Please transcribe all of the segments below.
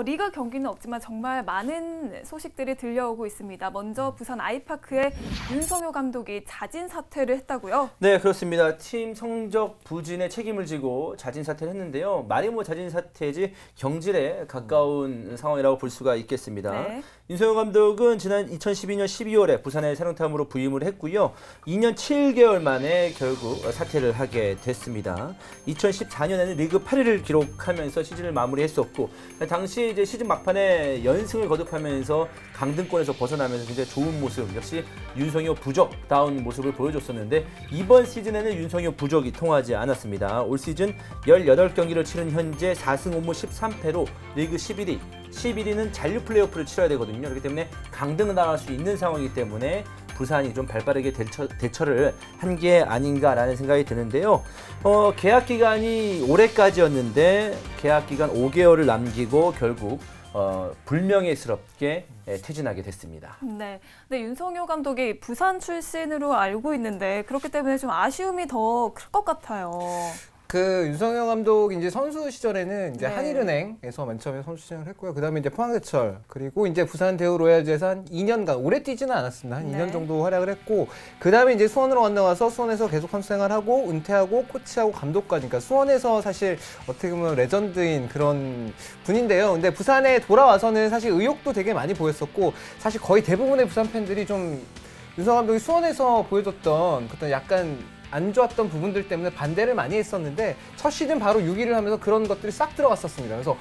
리그 경기는 없지만 정말 많은 소식들이 들려오고 있습니다. 먼저 부산 아이파크의 윤성효 감독이 자진 사퇴를 했다고요? 네, 그렇습니다. 팀 성적 부진에 책임을 지고 자진 사퇴를 했는데요. 말이 뭐 자진 사퇴지 경질에 가까운 상황이라고 볼 수가 있겠습니다. 네. 윤성효 감독은 지난 2012년 12월에 부산의 사령탑으로 부임을 했고요. 2년 7개월 만에 결국 사퇴를 하게 됐습니다. 2014년에는 리그 8위를 기록하면서 시즌을 마무리했었고, 당시 이제 시즌 막판에 연승을 거듭하면서 강등권에서 벗어나면서 굉장히 좋은 모습, 역시 윤성효 부적다운 모습을 보여줬었는데, 이번 시즌에는 윤성효 부적이 통하지 않았습니다. 올 시즌 18경기를 치른 현재 4승 5무 13패로 리그 11위. 11위는 잔류 플레이오프를 치러야 되거든요. 그렇기 때문에 강등을 당할 수 있는 상황이기 때문에 부산이 좀 발빠르게 대처를 한 게 아닌가라는 생각이 드는데요. 계약 기간이 올해까지였는데 계약 기간 5개월을 남기고 결국 불명예스럽게 퇴진하게 됐습니다. 네, 근데 윤성효 감독이 부산 출신으로 알고 있는데 그렇기 때문에 좀 아쉬움이 더 클 것 같아요. 그 윤성효 감독 이제 선수 시절에는 이제 네. 한일은행에서 맨 처음에 선수 시절을 했고요. 그다음에 이제 포항제철 그리고 이제 부산 대우 로얄즈에서 한 2년간 오래 뛰지는 않았습니다. 한 2년 정도 활약을 했고 그다음에 이제 수원으로 건너와서 수원에서 계속 선수 생활하고 은퇴하고 코치하고 감독까지 그러니까 수원에서 사실 어떻게 보면 레전드인 그런 분인데요. 근데 부산에 돌아와서는 사실 의욕도 되게 많이 보였었고 사실 거의 대부분의 부산 팬들이 좀 윤성효 감독이 수원에서 보여줬던 어떤 약간 안 좋았던 부분들 때문에 반대를 많이 했었는데 첫 시즌 바로 6위를 하면서 그런 것들이 싹 들어갔었습니다. 그래서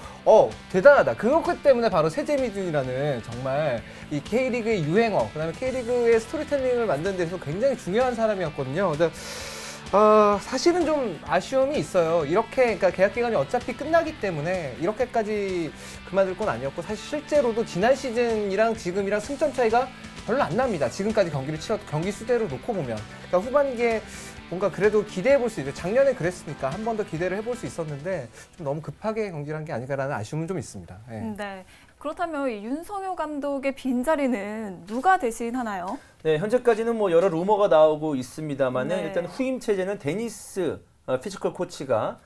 대단하다. 그렇기 때문에 바로 세재미준이라는 정말 이 K리그의 유행어, 그다음에 K리그의 스토리텔링을 만드는 데서 굉장히 중요한 사람이었거든요. 그래서 사실은 좀 아쉬움이 있어요. 이렇게 그러니까 계약 기간이 어차피 끝나기 때문에 이렇게까지 그만둘 건 아니었고 사실 실제로도 지난 시즌이랑 지금이랑 승점 차이가 별로 안 납니다. 지금까지 경기를 경기 수대로 놓고 보면 그러니까 후반기에 뭔가 그래도 기대해 볼 수 있는데 작년에 그랬으니까 한 번 더 기대를 해볼 수 있었는데 좀 너무 급하게 경기를 한 게 아닌가라는 아쉬움은 좀 있습니다. 네. 네. 그렇다면 이 윤성효 감독의 빈자리는 누가 대신하나요? 네, 현재까지는 뭐 여러 루머가 나오고 있습니다만은 네. 일단 후임 체제는 데니스 피지컬 코치가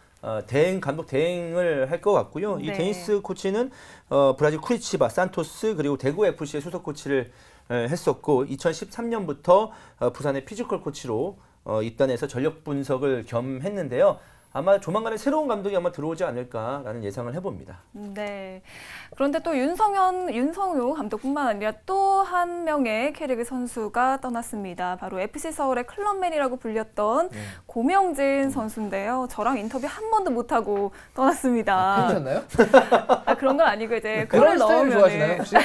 감독 대행을 할 것 같고요. 이 네. 데니스 코치는 브라질 쿠리치바, 산토스 그리고 대구 FC의 수석 코치를 했었고 2013년부터 부산의 피지컬 코치로 입단해서 전력 분석을 겸했는데요. 아마 조만간에 새로운 감독이 아마 들어오지 않을까라는 예상을 해봅니다. 네. 그런데 또 윤성효 감독뿐만 아니라 또 한 명의 K리그 선수가 떠났습니다. 바로 FC 서울의 클럽맨이라고 불렸던 고명진 선수인데요. 저랑 인터뷰 한 번도 못하고 떠났습니다. 괜찮나요? 그런 건 아니고 이제 그런 골을 스타일 넣으면 좋아하시나요 혹시?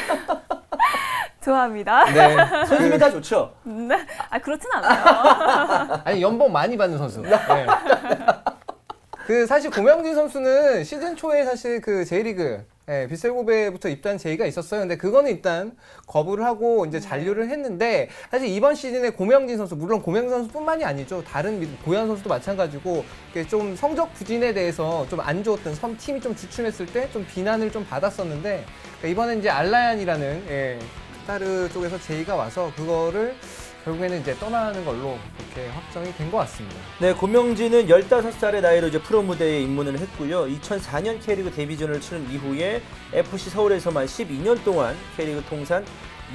좋아합니다. 네. 선수면 다 좋죠? 네. 그렇진 않아요. 아니 연봉 많이 받는 선수. 네. 그 사실 고명진 선수는 시즌 초에 사실 그 J리그 빗셀고베부터 입단 제의가 있었어요. 근데 그거는 일단 거부를 하고 이제 잔류를 했는데 사실 이번 시즌에 고명진 선수 물론 고명진 선수뿐만이 아니죠. 다른 고현 선수도 마찬가지고 좀 성적 부진에 대해서 좀 안 좋았던 팀이 좀 주춤했을 때 좀 비난을 좀 받았었는데 이번에 이제 알라얀이라는 카타르 쪽에서 제의가 와서 그거를 결국에는 이제 떠나는 걸로 그렇게 확정이 된 것 같습니다. 네, 고명진은 15살의 나이로 이제 프로 무대에 입문을 했고요. 2004년 K리그 데뷔전을 치른 이후에 FC 서울에서만 12년 동안 K리그 통산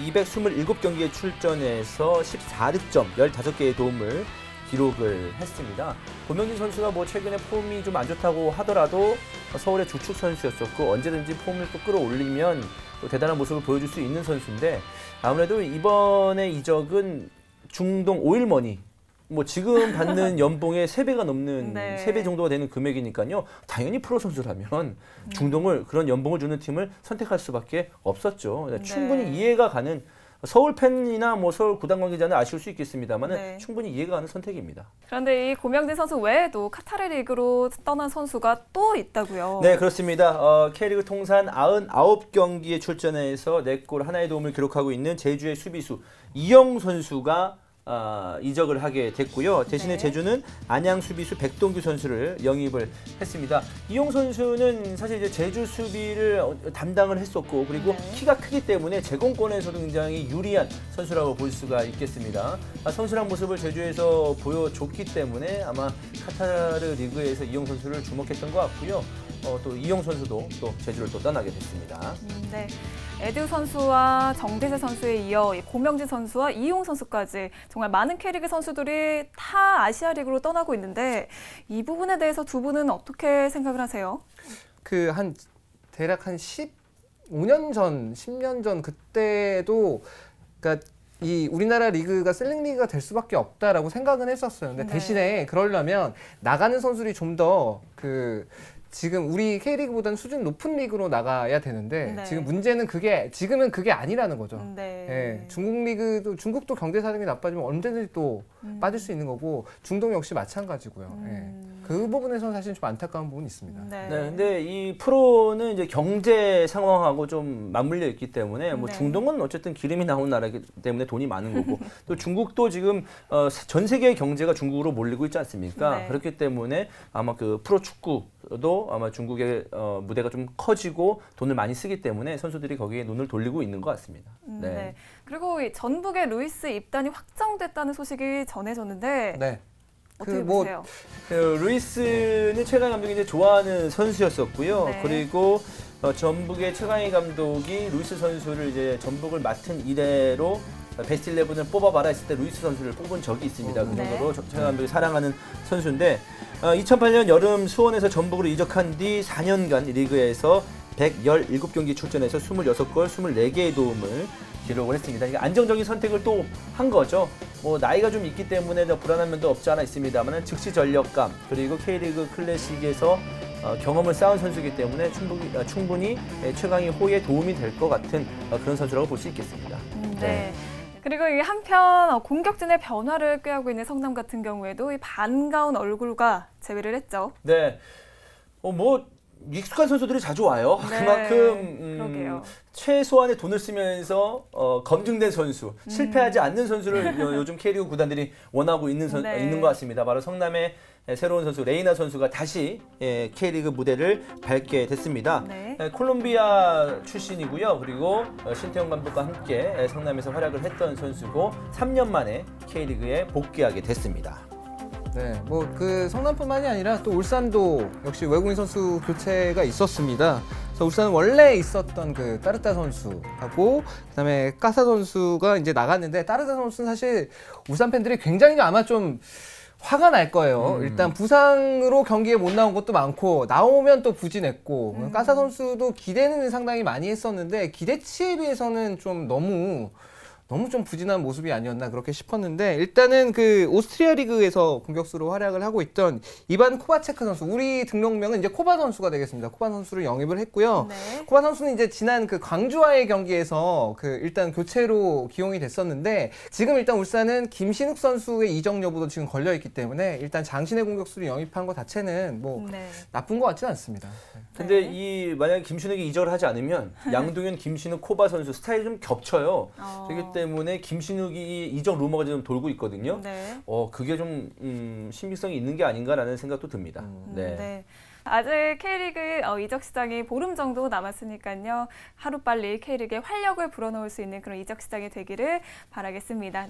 227경기에 출전해서 14득점, 15개의 도움을 기록을 했습니다. 고명진 선수가 뭐 최근에 폼이 좀 안 좋다고 하더라도 서울의 주축 선수였었고 언제든지 폼을 또 끌어올리면 또 대단한 모습을 보여줄 수 있는 선수인데 아무래도 이번에 이적은 중동 오일머니 뭐 지금 받는 연봉의 3배가 넘는 네. 3배 정도가 되는 금액이니까요. 당연히 프로 선수라면 중동을 그런 연봉을 주는 팀을 선택할 수밖에 없었죠. 네. 충분히 이해가 가는 서울 팬이나 뭐 서울 구단 관계자는 아쉬울 수 있겠습니다만은 네. 충분히 이해가 가는 선택입니다. 그런데 이 고명진 선수 외에도 카타르 리그로 떠난 선수가 또 있다고요. 네, 그렇습니다. K리그 통산 99경기에 출전해서 4골 1의 도움을 기록하고 있는 제주의 수비수 이영 선수가 이적을 하게 됐고요. 대신에 네. 제주는 안양 수비수 백동규 선수를 영입을 했습니다. 이용 선수는 사실 이제 제주 수비를 담당을 했었고 그리고 네. 키가 크기 때문에 제공권에서도 굉장히 유리한 선수라고 볼 수가 있겠습니다. 성실한 모습을 제주에서 보여줬기 때문에 아마 카타르 리그에서 이용 선수를 주목했던 것 같고요. 또 이용 선수도 또 제주를 또 떠나게 됐습니다. 네. 에듀 선수와 정대세 선수에 이어 고명진 선수와 이용 선수까지 정말 많은 K리그 선수들이 타 아시아 리그로 떠나고 있는데 이 부분에 대해서 두 분은 어떻게 생각을 하세요? 대략 한 15년 전, 10년 전 그때도 그러니까 이 우리나라 리그가 셀렉 리그가 될 수밖에 없다라고 생각은 했었어요. 근데 네. 대신에 그러려면 나가는 선수들이 좀 더 지금 우리 K리그보다는 수준 높은 리그로 나가야 되는데 네. 지금은 그게 아니라는 거죠. 네. 예, 중국도 경제 사정이 나빠지면 언제든지 또 빠질 수 있는 거고 중동 역시 마찬가지고요. 예. 그 부분에서는 사실 좀 안타까운 부분이 있습니다. 네. 네, 근데 이 프로는 이제 경제 상황하고 좀 맞물려 있기 때문에 뭐 네. 중동은 어쨌든 기름이 나오는 나라이기 때문에 돈이 많은 거고 또 중국도 지금 전 세계의 경제가 중국으로 몰리고 있지 않습니까? 네. 그렇기 때문에 아마 그 프로 축구도 아마 중국의 무대가 좀 커지고 돈을 많이 쓰기 때문에 선수들이 거기에 눈을 돌리고 있는 것 같습니다. 네. 그리고 이 전북의 루이스 입단이 확정됐다는 소식이 전해졌는데 네. 어떻게 보세요? 루이스는 최강희 감독이 이제 좋아하는 선수였었고요. 네. 그리고 전북의 최강희 감독이 루이스 선수를 이제 전북을 맡은 이래로 베스트 11을 뽑아봐라 했을 때 루이스 선수를 뽑은 적이 있습니다. 그 정도로 최강희 감독이 사랑하는 선수인데 2008년 여름 수원에서 전북으로 이적한 뒤 4년간 리그에서 117경기 출전해서 26골, 24개의 도움을 기록을 했습니다. 이게 안정적인 선택을 또 한 거죠. 뭐 나이가 좀 있기 때문에 더 불안한 면도 없지 않아 있습니다만 즉시 전력감 그리고 K리그 클래식에서 경험을 쌓은 선수이기 때문에 충분히 최강희 호에 도움이 될 것 같은 그런 선수라고 볼 수 있겠습니다. 네. 그리고 이 한편 공격진의 변화를 꾀하고 있는 성남 같은 경우에도 이 반가운 얼굴과 재회를 했죠. 네. 뭐 익숙한 선수들이 자주 와요. 네, 그만큼 최소한의 돈을 쓰면서 검증된 선수, 실패하지 않는 선수를 요즘 K리그 구단들이 원하고 있는 것 같습니다. 바로 성남의 새로운 선수 레이나 선수가 다시 K리그 무대를 밟게 됐습니다. 네. 콜롬비아 출신이고요. 그리고 신태용 감독과 함께 성남에서 활약을 했던 선수고 3년 만에 K리그에 복귀하게 됐습니다. 네, 뭐 그 성남뿐만이 아니라 또 울산도 역시 외국인 선수 교체가 있었습니다. 그래서 울산은 원래 있었던 그 따르타 선수하고 그다음에 까사 선수가 이제 나갔는데 따르타 선수는 사실 울산 팬들이 굉장히 아마 좀 화가 날 거예요. 일단 부상으로 경기에 못 나온 것도 많고 나오면 또 부진했고 까사 선수도 기대는 상당히 많이 했었는데 기대치에 비해서는 좀 너무 좀 부진한 모습이 아니었나 그렇게 싶었는데 일단은 그 오스트리아 리그에서 공격수로 활약을 하고 있던 이반 코바체크 선수 우리 등록명은 이제 코바 선수가 되겠습니다. 코바 선수를 영입을 했고요. 네. 코바 선수는 이제 지난 그 광주와의 경기에서 그 일단 교체로 기용이 됐었는데 지금 일단 울산은 김신욱 선수의 이적 여부도 지금 걸려 있기 때문에 일단 장신의 공격수를 영입한 것 자체는 뭐 나쁜 것 같지는 않습니다. 근데 만약에 김신욱이 이적을 하지 않으면 양동현, 김신욱, 코바 선수 스타일이 좀 겹쳐요. 그렇기 때문에 김신욱이 이적 루머가 좀 돌고 있거든요. 네. 그게 좀 신빙성이 있는 게 아닌가라는 생각도 듭니다. 네. 아직 K리그 이적 시장이 보름 정도 남았으니까요. 하루빨리 K리그에 활력을 불어넣을 수 있는 그런 이적 시장이 되기를 바라겠습니다.